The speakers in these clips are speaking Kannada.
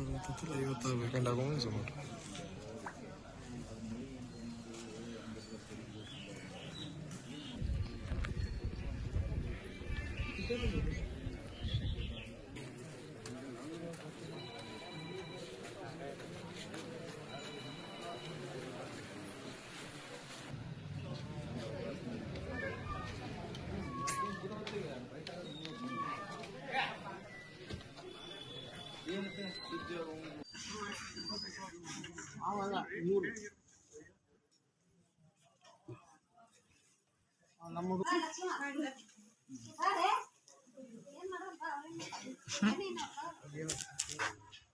50 ಗಂಟೆ ಸುಮಾರು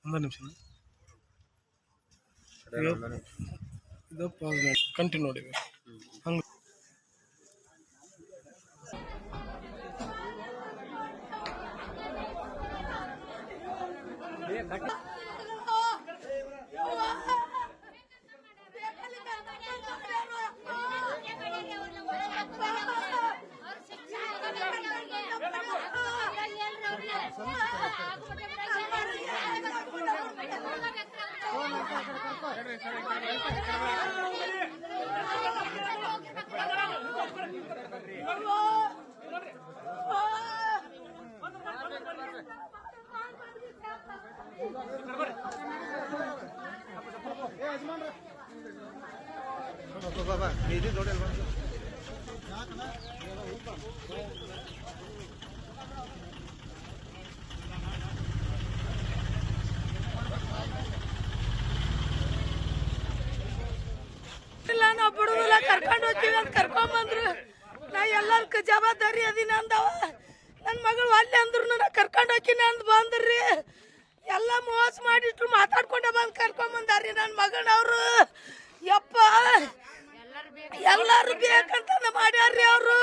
ಒಂದು ನಿಮಿಷ ಇದು ಪಾಸ್ ಮಾಡಿ ಕಂಟಿನ್ಯೂ ನೋಡಿ ಹಂಗೆ बाबा निधी जोडेल ನಾವು ಬಿಡುದಿಲ್ಲ ಕರ್ಕೊಂಡು ಹೋಗ್ತೀವಿ ಅಂತ ಕರ್ಕೊಂಬಂದ್ರು ನಾ ಎಲ್ಲದಕ್ಕೆ ಜವಾಬ್ದಾರಿ ಅದೀನಿ ಅಂದವ ನನ್ನ ಮಗಳು ಅಲ್ಲಿ ಅಂದ್ರು ನಾ ಕರ್ಕೊಂಡು ಹೋಗ್ತೀನಿ ಅಂದ್ ಬಂದ್ರಿ ಎಲ್ಲ ಮೋಸ ಮಾಡಿಟ್ರು ಮಾತಾಡ್ಕೊಂಡೆ ಬಂದು ಕರ್ಕೊಂಬಂದಾರಿ ನನ್ನ ಮಗನವ್ರು ಯಪ್ಪ ಎಲ್ಲಾರು ಬೇಕಂತ ಮಾಡ್ಯಾರ್ರಿ ಅವರು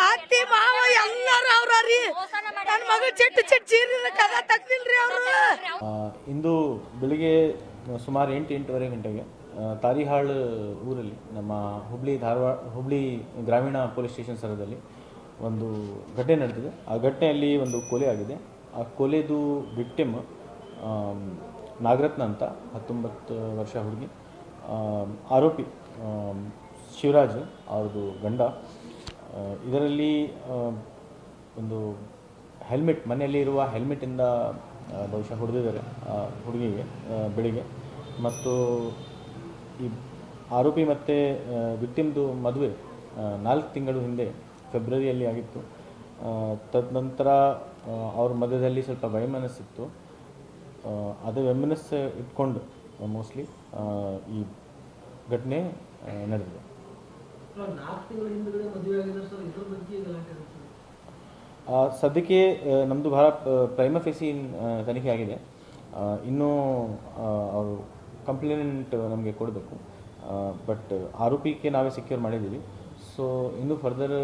ಅತ್ತಿ ಮಾವ ಎಲ್ಲಾರು ಅವ್ರಿ ನನ್ನ ಮಗ ಚಿಟ್ಟು ಚೀರಿನ ಕದ ತೆಗ್ದಿಲ್ರಿ ಅವರು ಇಂದು ಬೆಳಿಗ್ಗೆ ಸುಮಾರು 8-8:30 ಗಂಟೆಗೆ ತಾರಿಹಾಳ್ ಊರಲ್ಲಿ ನಮ್ಮ ಹುಬ್ಳಿ ಗ್ರಾಮೀಣ ಪೊಲೀಸ್ ಸ್ಟೇಷನ್ ಸ್ಥಳದಲ್ಲಿ ಒಂದು ಘಟನೆ ನಡೆದಿದೆ. ಆ ಘಟನೆಯಲ್ಲಿ ಒಂದು ಕೊಲೆ ಆಗಿದೆ. ಆ ಕೊಲೆದು ವಿಕ್ಟಿಮ್ ನಾಗರತ್ನ ಅಂತ 19 ವರ್ಷ ಹುಡುಗಿ. ಆರೋಪಿ ಶಿವರಾಜ್ ಅವ್ರದ್ದು ಗಂಡ. ಇದರಲ್ಲಿ ಒಂದು ಹೆಲ್ಮೆಟ್ ಮನೆಯಲ್ಲಿ ಇರುವ ಹೆಲ್ಮೆಟಿಂದ ಬಹುಶಃ ಹೊಡೆದಿದ್ದಾರೆ ಹುಡುಗಿಗೆ ಬೆಳಿಗ್ಗೆ. ಮತ್ತು ಈ ಆರೋಪಿ ಮತ್ತು ವಿಕ್ಟಿಮ್ದು ಮದುವೆ 4 ತಿಂಗಳು ಹಿಂದೆ ಫೆಬ್ರವರಿಯಲ್ಲಿ ಆಗಿತ್ತು. ತದನಂತರ ಅವ್ರ ಮಧ್ಯದಲ್ಲಿ ಸ್ವಲ್ಪ ವೈಮನಸ್ಸಿತ್ತು. ಅದು ವೈಮನಸ್ಸು ಇಟ್ಕೊಂಡು ಮೋಸ್ಟ್ಲಿ ಈ ಘಟನೆ ನಡೆದಿದೆ. ಸದ್ಯಕ್ಕೆ ನಮ್ಮದು ಬಹಳ ಪ್ರೈಮ ಫೇಸಿ ತನಿಖೆ ಆಗಿದೆ. ಇನ್ನೂ ಅವರು ಕಂಪ್ಲೇಂಟ್ ನಮಗೆ ಕೊಡಬೇಕು. ಬಟ್ ಆರೋಪಿಗೆ ನಾವೇ ಸೆಕ್ಯೂರ್ ಮಾಡಿದ್ದೀವಿ. ಸೊ ಇನ್ನೂ ಫರ್ದರ್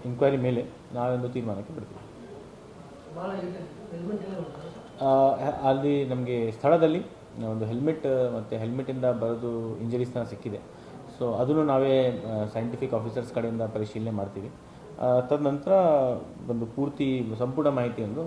ಇನ್ಕ್ವೈರಿ ಮೇಲೆ ನಾವೊಂದು ತೀರ್ಮಾನಕ್ಕೆ ಬಿಡ್ತೀವಿ. ಅಲ್ಲಿ ನಮಗೆ ಸ್ಥಳದಲ್ಲಿ ಒಂದು ಹೆಲ್ಮೆಟ್ ಮತ್ತು ಹೆಲ್ಮೆಟಿಂದ ಬರೋದು ಇಂಜರೀಸ್ನ ಸಿಕ್ಕಿದೆ. ಸೊ ಅದನ್ನು ನಾವೇ ಸೈಂಟಿಫಿಕ್ ಆಫೀಸರ್ಸ್ ಕಡೆಯಿಂದ ಪರಿಶೀಲನೆ ಮಾಡ್ತೀವಿ. ತದನಂತರ ಒಂದು ಸಂಪೂರ್ಣ ಮಾಹಿತಿಯನ್ನು